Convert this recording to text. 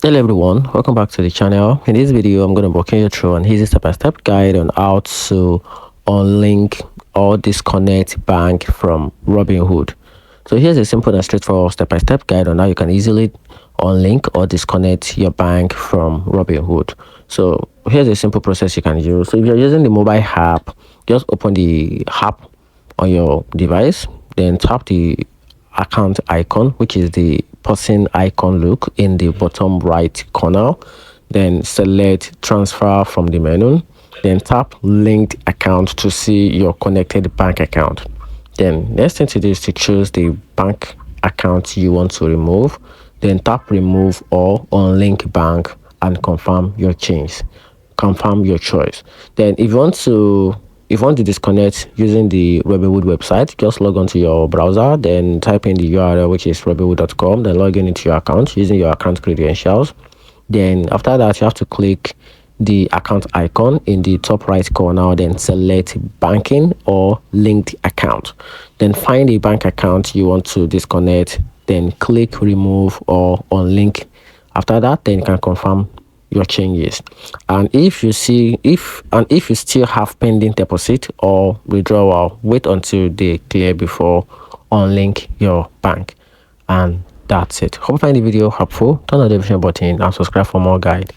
Hello everyone, welcome back to the channel. In this video I'm going to walk you through an easy step-by-step guide on how to unlink or disconnect bank from Robinhood. So here's a simple and straightforward step-by-step guide on how you can easily unlink or disconnect your bank from Robinhood. So here's a simple process you can use. So if you're using the mobile app, just open the app on your device, then tap the account icon, which is the person icon look in the bottom right corner, then select transfer from the menu, then tap linked account to see your connected bank account. Then next thing to do is to choose the bank account you want to remove, then tap remove or unlink bank and confirm your choice. Then if you want to disconnect using the Robinhood website, just log onto your browser, then type in the URL, which is robinhood.com, then log in into your account using your account credentials. Then after that, you have to click the account icon in the top right corner, then select banking or linked account. Then find a bank account you want to disconnect, then click remove or unlink. After that, then you can confirm your changes. And if you still have pending deposit or withdrawal, wait until they clear before unlink your bank. And that's it. Hope you find the video helpful. Turn on the notification button and subscribe for more guide.